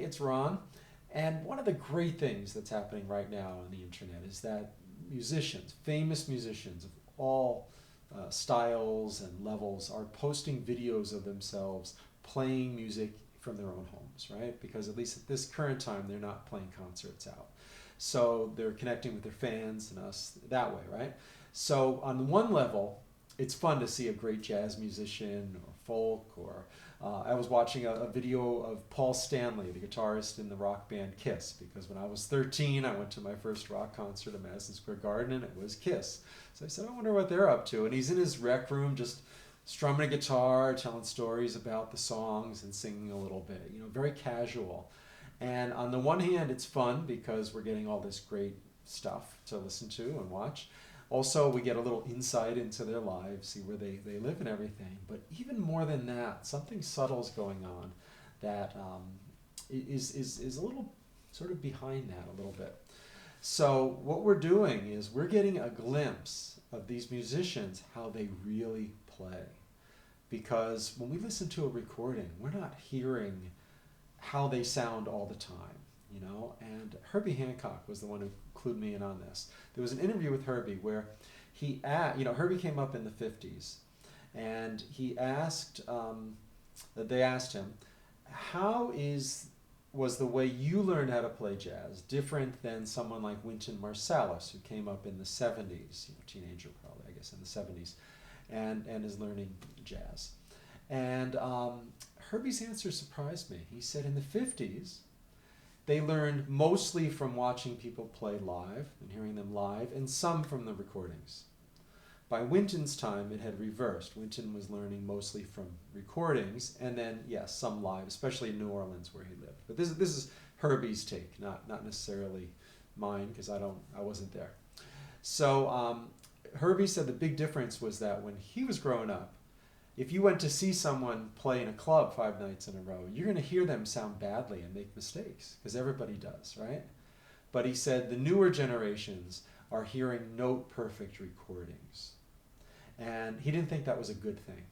it's Ron. And one of the great things that's happening right now on the internet is that musicians, famous musicians of all styles and levels, are posting videos of themselves playing music from their own homes, right? Because at least at this current time, they're not playing concerts out. So they're connecting with their fans and us that way, right? So on one level, it's fun to see a great jazz musician or folk, or I was watching a video of Paul Stanley, the guitarist in the rock band Kiss, because when I was 13, I went to my first rock concert at Madison Square Garden, and it was Kiss. So I said, I wonder what they're up to. And he's in his rec room just strumming a guitar, telling stories about the songs and singing a little bit, very casual. And on the one hand, it's fun because we're getting all this great stuff to listen to and watch. Also, we get a little insight into their lives, see where they live and everything. But even more than that, something subtle is going on that is a little sort of behind that a little bit. So what we're doing is we're getting a glimpse of these musicians, how they really play. Because when we listen to a recording, we're not hearing how they sound all the time. And Herbie Hancock was the one who clued me in on this. There was an interview with Herbie where Herbie came up in the 50s, and they asked him, how was the way you learned how to play jazz different than someone like Wynton Marsalis, who came up in the 70s, teenager probably, I guess, in the 70s, and is learning jazz. And Herbie's answer surprised me. He said in the 50s, they learned mostly from watching people play live and hearing them live, and some from the recordings. By Wynton's time, it had reversed. Wynton was learning mostly from recordings, and then, yes, some live, especially in New Orleans where he lived. But this is Herbie's take, not necessarily mine, because I wasn't there. So Herbie said the big difference was that when he was growing up, if you went to see someone play in a club 5 nights in a row, you're going to hear them sound badly and make mistakes, because everybody does, right? But he said the newer generations are hearing note-perfect recordings. And he didn't think that was a good thing,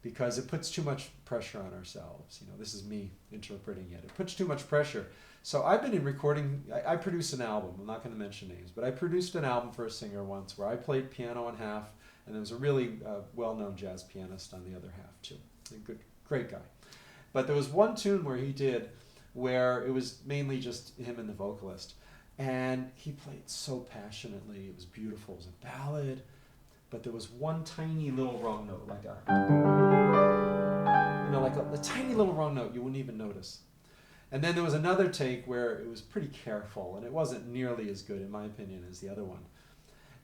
because it puts too much pressure on ourselves. This is me interpreting it. It puts too much pressure. So I've been in recording. I produced an album. I'm not going to mention names, but I produced an album for a singer once where I played piano on half, and there was a really well-known jazz pianist on the other half too. A great guy. But there was one tune where he did where it was mainly just him and the vocalist, and he played so passionately. It was beautiful. It was a ballad, but there was one tiny little wrong note, like a tiny little wrong note you wouldn't even notice. And then there was another take where it was pretty careful, and it wasn't nearly as good, in my opinion, as the other one.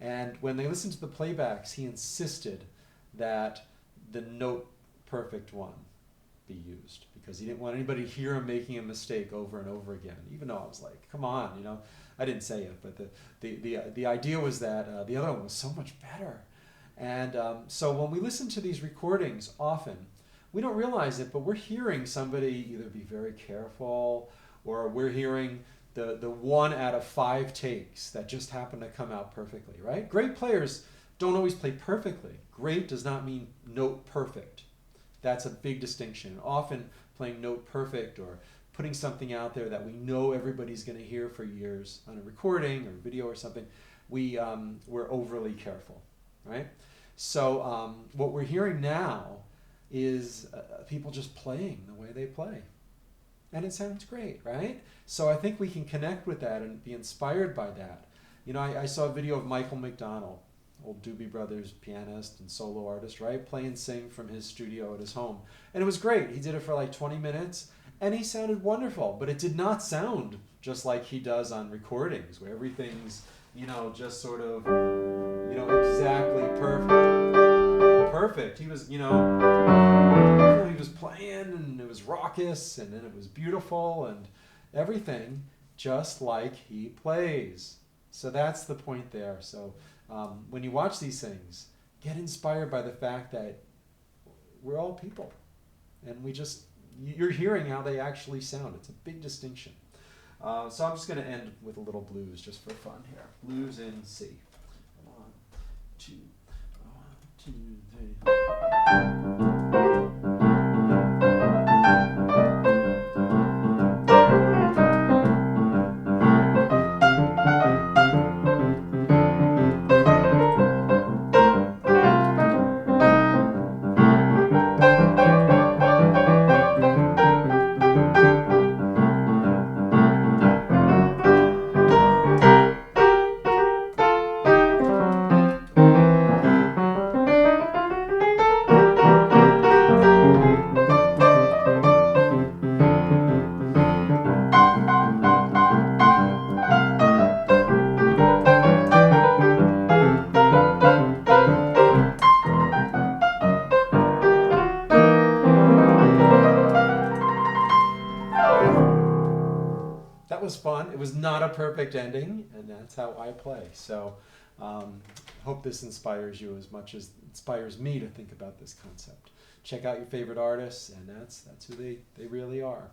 And when they listened to the playbacks, he insisted that the note perfect one be used, because he didn't want anybody to hear him making a mistake over and over again, even though I was like, come on, I didn't say it, but the idea was that the other one was so much better. And so when we listen to these recordings often, we don't realize it, but we're hearing somebody either be very careful, or we're hearing the 1 out of 5 takes that just happen to come out perfectly, right? Great players don't always play perfectly. Great does not mean note perfect. That's a big distinction. Often playing note perfect or putting something out there that we know everybody's going to hear for years on a recording or video or something, we're overly careful, right? So what we're hearing now is people just playing the way they play. And it sounds great, right? So I think we can connect with that and be inspired by that. I saw a video of Michael McDonald, old Doobie Brothers pianist and solo artist, right? Play and sing from his studio at his home. And it was great. He did it for like 20 minutes, and he sounded wonderful. But it did not sound just like he does on recordings, where everything's, just sort of, exactly perfect. He was, he was playing, and it was raucous, and then it was beautiful, and everything just like he plays. So that's the point there. So when you watch these things, get inspired by the fact that we're all people, and you're hearing how they actually sound. It's a big distinction. So I'm just going to end with a little blues just for fun here. Blues in C. 1, 2, 1, 2, 3. was fun. It was not a perfect ending, and that's how I play. So hope this inspires you as much as it inspires me to think about this concept. Check out your favorite artists, and that's who they really are.